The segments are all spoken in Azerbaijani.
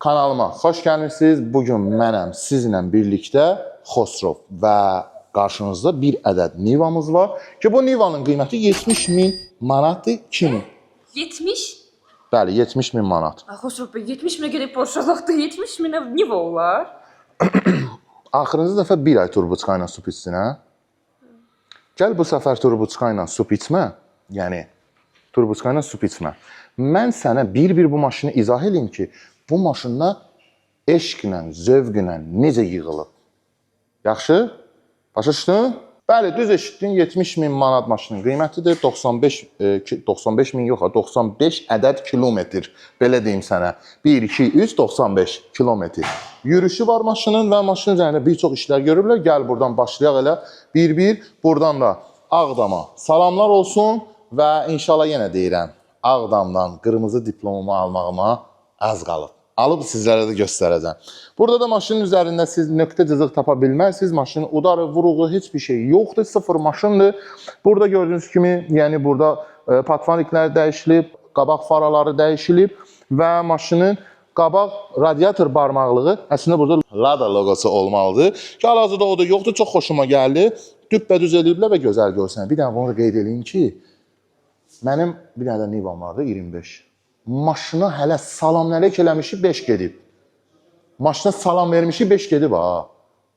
Kanalıma xoş gəlmisiniz. Bugün mənəm sizinlə birlikdə Xosrov və qarşınızda bir ədəd Nivamız var ki, bu Nivanın qiyməti 70.000 manatdır. Kimin? 70? Bəli, 70.000 manat. Xosrov bəy, 70 minə gerək Porşalaqda 70 minə Niva olar? Axırıncı dəfə bir ay turbuçka ilə su içsin, hə? Gəl bu səfər turbuçka ilə su içmə. Yəni, turbuçka ilə su içmə. Mən sənə bir-bir bu maşını izah edeyim ki, bu maşınla eşqlə, zövqlə necə yığılıb. Yaxşı? Başa düşdün? Bəli, düz eşitdin, 70.000 manat maşının qiymətidir. 95 min yox, 95 ədəd kilometr. Belə deyim sənə. 1, 2, 3, 95 kilometr. Yürüyüşü var maşının və maşının üzərində bir çox işlər görürlər. Gəl buradan başlayaq elə. Bir-bir. Buradan da Ağdama salamlar olsun və inşallah yenə deyirəm, Ağdamdan qırmızı diplomumu almağıma az qalıb. Alıb sizlərə də göstərəcəm. Burada da maşının üzərində siz nöqtə cızıq tapa bilmərsiniz. Maşının udarı, vuruğu, heç bir şey yoxdur. Sıfır maşındır. Burada gördüyünüz kimi, yəni burada patvaniklər dəyişilib, qabaq faraları dəyişilib və maşının qabaq radiator barmaqlığı əslində burada Lada logosu olmalıdır. Ki, hal-hazırda o da yoxdur. Çox xoşuma gəldi. Düppədüz ediblər və gözəl görsən. Bir dənə bunu da qeyd edeyim ki, mənim bir dənə də Nivam vardı, 25. Maşına hələ salam nələk eləmişi 5 gedib. Maşına salam vermişi 5 gedib ha.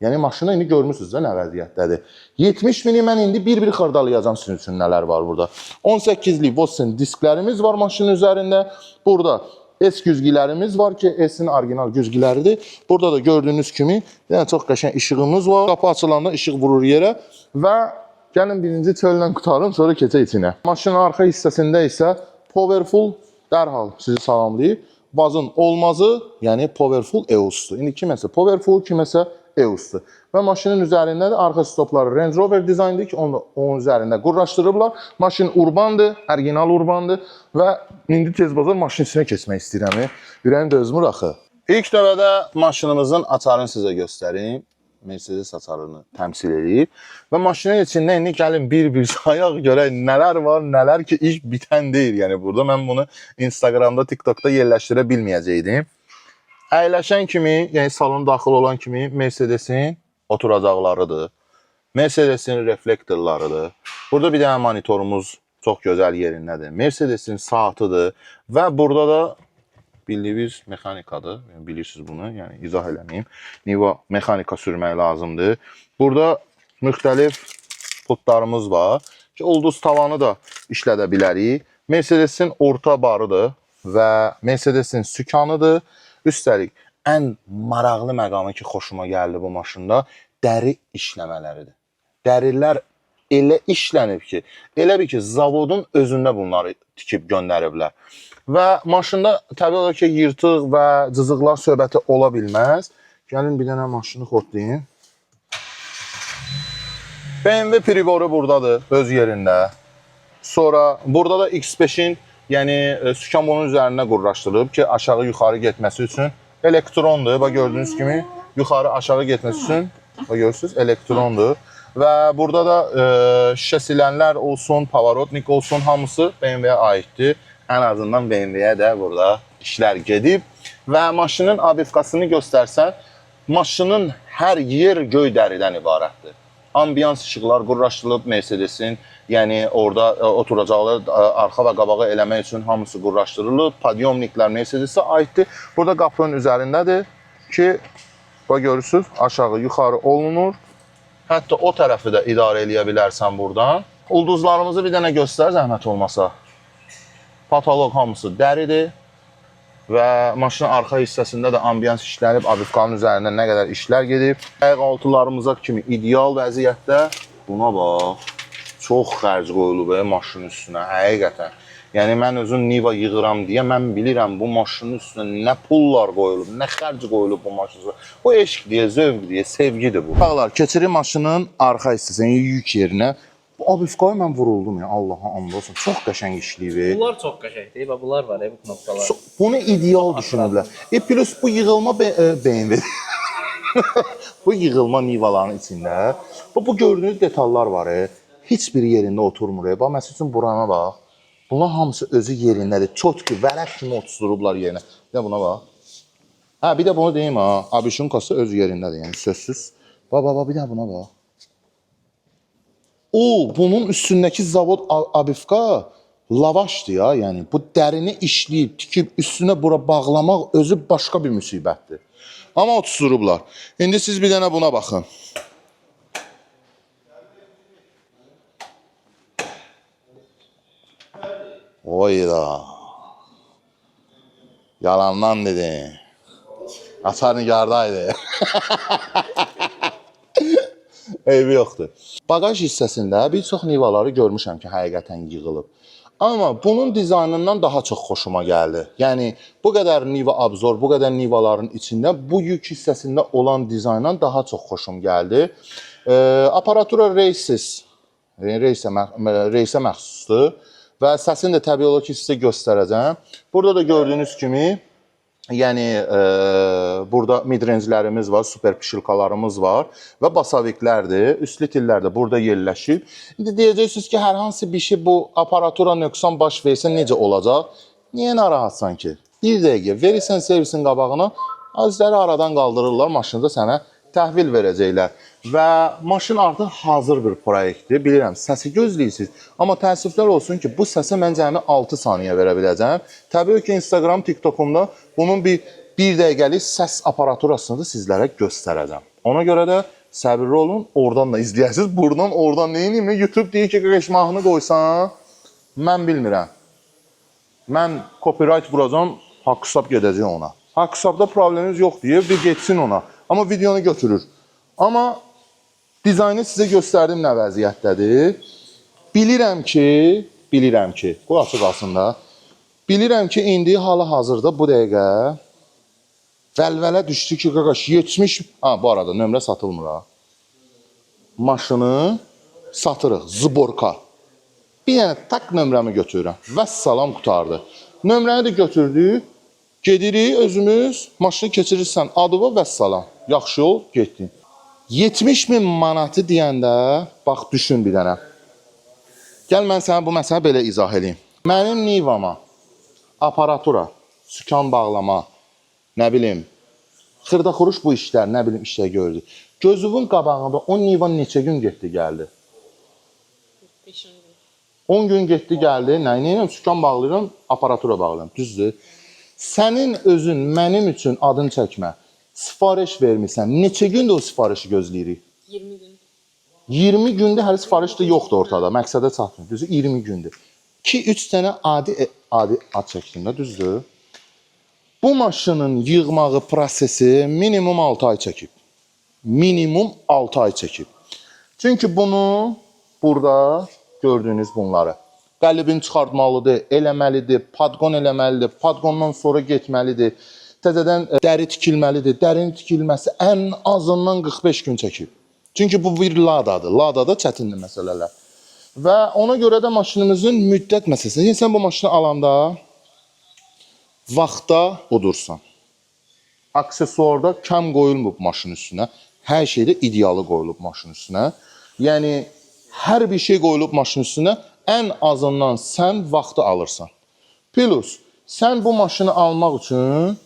Yəni maşını indi görmüsünüz də nə vəziyyətdədir. 70 mini mən indi bir-bir xırdalayacağım sizin üçün nələr var burada. 18'lik Vossen disklərimiz var maşının üzərində. Burada S güzgilərimiz var ki, S'in orijinal güzgiləridir. Burada da gördüyünüz kimi yəni çox qəşəng işığımız var. Qapı açılanda işıq vurur yerə və gəlin birinci çöldən qutarım, sonra keçək içinə. Maşının arxa hissəsində isə Powerful dərhal sizi salamlayıb. Vazın olmazı, yəni Powerful EOS-dur. İndi kiməsə Powerful, kiməsə EOS-dur. Və maşının üzərində də arxa stopları Range Rover dizayndır ki, onun üzərində qurlaşdırıblar. Maşın urbandır, orijinal urbandır və indi tez bazar maşının içinə keçmək istəyirəm. Ürəyim dözmür axı. İlk növbədə maşınımızın açarını sizə göstərim. Mercedes açarını təmsil edir. Və maşının içində indi gəlin bir-bir sayaq görək nələr var, nələr ki iş bitən deyil. Yəni burada mən bunu Instagramda, TikTokda yerləşdirə bilməyəcəkdim. Əyləşən kimi, yəni salona daxil olan kimi Mercedesin oturacaqlarıdır. Mercedesin reflektorlarıdır. Burada bir dənə monitorumuz çox gözəl yerindədir. Mercedesin saatıdır və burada da bildiyiniz mexanikadır. Yəni, bilirsiniz bunu, yəni izah eləməyim. Niva mexanika sürmək lazımdır. Burada müxtəlif putlarımız var ki, ulduz tavanı da işlədə bilərik. Mercedesin orta barıdır və Mercedesin sükanıdır. Üstəlik, ən maraqlı məqamı ki, xoşuma gəldi bu maşında, dəri işləmələridir. Dərilər elə işlənib ki, elə bir ki, zavodun özündə bunları tikib göndəriblər. Və maşında təbii olaraq ki, yırtıq və cızıqlar söhbəti ola bilməz. Gəlin bir dənə maşını xortlayın. BMW privoru buradadır, öz yerində. Sonra burada da X5-in yəni sükanbonun üzərində qurlaşdırılıb ki, aşağı-yuxarı getməsi üçün elektrondur. Bax, gördüyünüz kimi yuxarı-aşağı getməsi üçün görürsünüz, elektrondur. Və burada da şişə silənlər olsun, pavarotnik olsun, hamısı BMW-yə aiddir. Ən azından BMW-yə də burada işlər gedib. Və maşının abifkasını göstərsən, maşının hər yer göy dəridən ibarətdir. Ambiyans işıqlar qurlaşdırılıb Mercedesin, yəni orada oturacaqlar, arxa və qabağı eləmək üçün hamısı qurlaşdırılıb. Podyomniklər Mercedesə aiddir. Burada qapının üzərindədir ki, görürsünüz, aşağı-yuxarı olunur. Hətta o tərəfi də idarə eləyə bilərsən buradan. Ulduzlarımızı bir dənə göstər, zəhmət olmasa. Patolog hamısı dəridir və maşının arxa hissəsində də ambiyans işlənib, abifkanın üzərində nə qədər işlər gedib. Ayaq altılarımıza kimi ideal vəziyyətdə. Buna bax, çox xərc qoyulub maşının üstünə, həqiqətən. Yəni, mən özüm Niva yığıram deyə, mən bilirəm bu maşının üstünə nə pullar qoyulub, nə xərc qoyulub bu maşının. Bu eşq deyə, zövq deyə, sevgidir bu. Bağlar, keçirim maşının arxa hissəsini, yük yerinə. Bu abifkaya mən vuruldum ya, Allaha and olsun. Çox qəşəng işləyib. Bunlar çox qəşəngdir. Bunlar var, bu knopkalar. Bunu ideal düşünüblər. Plus bu yığılma BMW. Bu yığılma Nivaların içində. Bu gördüyünüz detallar var. Heç bir yerində oturmur. Bax, məsəl üçün burana bax. Bunlar hamısı özü yerindədir. Çotki, vərəq kimi oturtdurublar yerinə. Ya buna bax. Ha, bir də bunu deyim ha. Abişunkası öz yerindədir, yəni sözsüz. Baba, bir də buna bax. O, bunun üstündəki zavod abifka lavaşdır ya, yəni bu dərini işləyib, tikib üstünə bura bağlamaq özü başqa bir müsibətdir. Amma oturublar. İndi siz bir dənə buna baxın. Oyda. Yalandan dedin. Açar nigardaydı. Eybi yoxdur. Bagaj hissəsində bir çox nivaları görmüşəm ki, həqiqətən yığılıb. Amma bunun dizaynından daha çox xoşuma gəldi. Yəni, bu qədər niva abzor, bu qədər nivaların içində bu yük hissəsində olan dizayndan daha çox xoşum gəldi. Aparatura reysə məxsusdur və səsini də təbii olaraq ki, sizə göstərəcəm. Burada da gördüyünüz kimi, yəni burada midrangelərimiz var, super pişilkalarımız var və basaviklərdir. Üslü tillər də burada yerləşib. İndi deyəcəksiniz ki, hər hansı bir şey bu aparatura nöqsan baş versə necə olacaq? Niyə narahatsan ki? Bir dəqiqə verirsən servisin qabağına, azləri aradan qaldırırlar, maşını da sənə təhvil verəcəklər. Və maşın artıq hazır bir proyektdir. Bilirəm, səsi gözləyirsiniz. Amma təəssüflər olsun ki, bu səsi mən cəmi 6 saniyə verə biləcəm. Təbii ki, Instagram, TikTokumda bunun bir dəqiqəlik səs aparaturasını da sizlərə göstərəcəm. Ona görə də səbirli olun, oradan da izləyəsiniz. Buradan, oradan neyiniyim? YouTube deyir ki, qəşmahını qoysan, mən bilmirəm. Mən copyright vuracam, haqq hesab gedəcək ona. Haqq hesabda problemimiz yox deyə bir geçsin ona. Amma videonu götürür. Amma dizaynı sizə göstərdim nə vəziyyətdədir. Bilirəm ki, bu açıq aslında. Bilirəm ki, indi hal-hazırda bu dəqiqə vəlvələ düşdü ki, qaqaş 70... Bu arada nömrə satılmır ha. Maşını satırıq, zborka. Bir dənə tak nömrəmi götürürəm. Vəssalam qutardı. Nömrəni də götürdük. Gedirik özümüz, maşını keçirirsən adıva vəssalam. Yaxşı ol, getdin. 70.000 manatı deyəndə, bax düşün bir dənə. Gəl mən sənə bu məsələ belə izah edeyim. Mənim nivama, aparatura, sükan bağlama, nə bilim, xırda-xuruş bu işlər, nə bilim işlər gördü. Gözümün qabağında o niva neçə gün getdi, gəldi? 10 gün getdi, gəldi. Nəyinə? Sükan bağlayıram, aparatura bağlayıram. Düzdür. Sənin özün mənim üçün adın çəkmə. Sifariş vermirsən. Neçə gündə o sifarişi gözləyirik? 20 gün. 20 gündə hələ sifariş də yoxdur ortada. Məqsədə çatmır. Düzdür, 20 gündür. 2-3 dənə adi ad çəkdin, düzdür. Bu maşının yığmağı prosesi minimum 6 ay çəkib. Minimum 6 ay çəkib. Çünki bunu burada gördüyünüz bunları. Qəlibin çıxartmalıdır, eləməlidir, padqon eləməlidir, padqondan sonra getməlidir, təzədən dəri tikilməlidir. Dərinin tikilməsi ən azından 45 gün çəkib. Çünki bu bir ladadır. Ladada çətindir məsələlər. Və ona görə də maşınımızın müddət məsələsi. Yəni, sən bu maşını alanda vaxtda udursan. Aksesuarda kəm qoyulmub maşının üstünə. Hər şeydə idealı qoyulub maşının üstünə. Yəni, hər bir şey qoyulub maşının üstünə. Ən azından sən vaxtı alırsan. Plus, sən bu maşını almaq üçün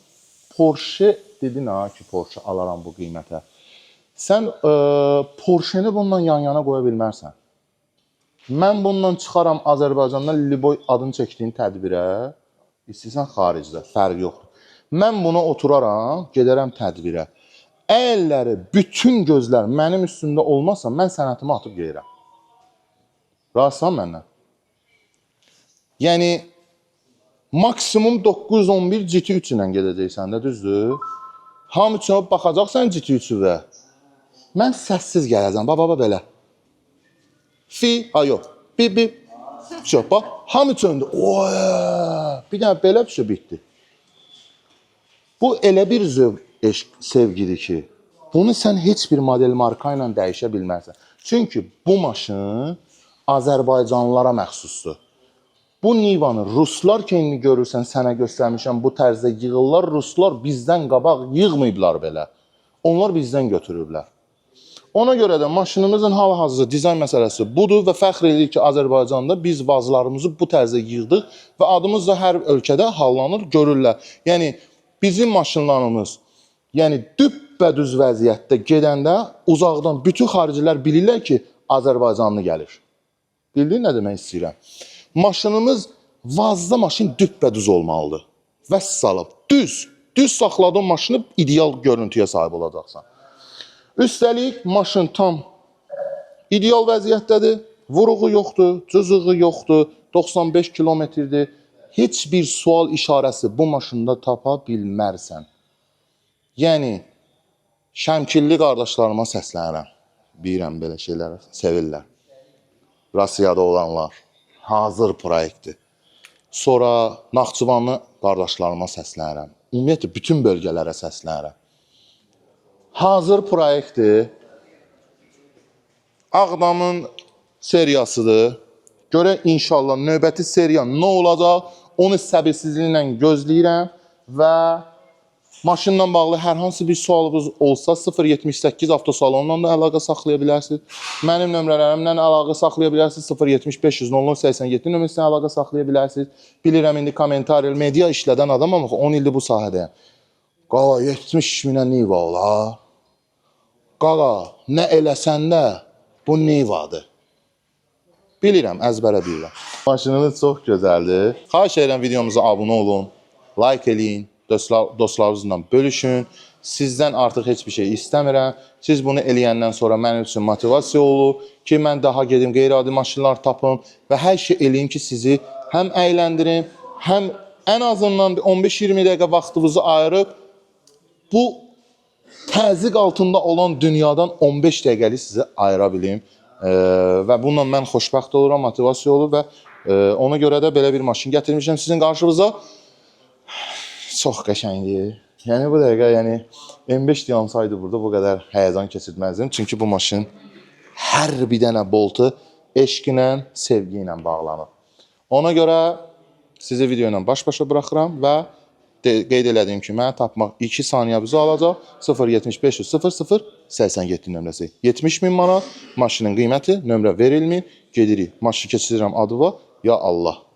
Porsche dedin ha ki, Porsche alaram bu qiymətə. Sən Porsche-ni bununla yan-yana qoya bilmərsən. Mən bununla çıxaram Azərbaycandan Liboy adını çəkdiyim tədbirə, istəyirsən xaricdə, fərq yoxdur. Mən buna oturaram, gedərəm tədbirə. Əlləri, bütün gözlər mənim üstümdə olmazsa, mən sənətimi atıb geyirəm. Razısan məndən? Yəni, maksimum 911 GT3 ilə gedəcəksən də, düzdür? Hamı üçün baxacaqsan GT3-ü. Mən səssiz gələcəm, baba belə. Yox, bi, bax, hamı üçündür. Bir dənə belə bir şey bitdi. Bu elə bir sevgidir ki, bunu sən heç bir model marka ilə dəyişə bilmərsən. Çünki bu maşın Azərbaycanlılara məxsusdur. Bu Nivanı Ruslar kendini görürsən, sənə göstərmişəm, bu tərzdə yığırlar. Ruslar bizdən qabaq yığmayıblar belə. Onlar bizdən götürüblər. Ona görə də maşınımızın hal-hazırda dizayn məsələsi budur və fəxr edirik ki, Azərbaycanda biz vazlarımızı bu tərzdə yığdıq və adımız da hər ölkədə hallanır, görürlər. Yəni, bizim maşınlarımız Yəni düppədüz vəziyyətdə gedəndə uzaqdan bütün xaricilər bilirlər ki, Azərbaycanlı gəlir. Bildin nə demək istəyirəm? Maşınımız vazda maşın düppədüz olmalıdır. Vəssalam. Düz saxladığın maşını ideal görüntüyə sahib olacaqsan. Üstəlik maşın tam ideal vəziyyətdədir. Vuruğu yoxdur, cızığı yoxdur, 95 kilometrdir. Heç bir sual işarəsi bu maşında tapa bilmərsən. Yəni, Şəmkilli qardaşlarıma səslənirəm. Bilirəm, belə şeyləri sevirlər. Rusiyada olanlar. Hazır proyektdir. Sonra Naxçıvanlı qardaşlarıma səslənirəm. Ümumiyyətlə, bütün bölgələrə səslənirəm. Hazır proyektdir. Ağdamın seriyasıdır. Görək inşallah növbəti seriya nə olacaq, onu səbirsizliklə gözləyirəm və maşınla bağlı hər hansı bir sualınız olsa 078 avtosalonla da əlaqə saxlaya bilərsiniz. Mənim nömrələrimlə əlaqə saxlaya bilərsiniz. 075 0087 nömrəsindən əlaqə saxlaya bilərsiniz. Bilirəm, indi kommentariya, media işlədən adamam, 10 ildir bu sahədəyəm. Qaqa, 70 minə Niva ola. Qaqa, nə eləsən də bu Nivadır. Bilirəm, əzbərə bilirəm. Maşınınız çox gözəldir. Xahiş edirəm videomuza abunə olun, like eləyin, dostlarınızla bölüşün. Sizdən artıq heç bir şey istəmirəm. Siz bunu eləyəndən sonra mənim üçün motivasiya olur ki, mən daha gedim, qeyri-adi maşınlar tapım və hər şey eləyim ki, sizi həm əyləndirim, həm ən azından 15-20 dəqiqə vaxtınızı ayırıb bu təzyiq altında olan dünyadan 15 dəqiqəlik sizə ayıra bilim. Və bununla mən xoşbəxt oluram, motivasiya olur və ona görə də belə bir maşın gətirmişəm sizin qarşınıza. Çox qəşəngdir. Yəni bu dəqiqə, M5 yansaydı burada bu qədər həyəcan keçirməzdim. Çünki bu maşın hər bir dənə boltu eşqlə, sevgi ilə bağlanır. Ona görə sizi video ilə baş-başa buraxıram və qeyd elədiyim ki, mənə tapmaq 2 saniyəmizi alacaq. 075 00 87 nömrəsi. 70 min manat maşının qiyməti, nömrə verilmir. Gedirik, maşını keçirirəm adıva. Ya Allah.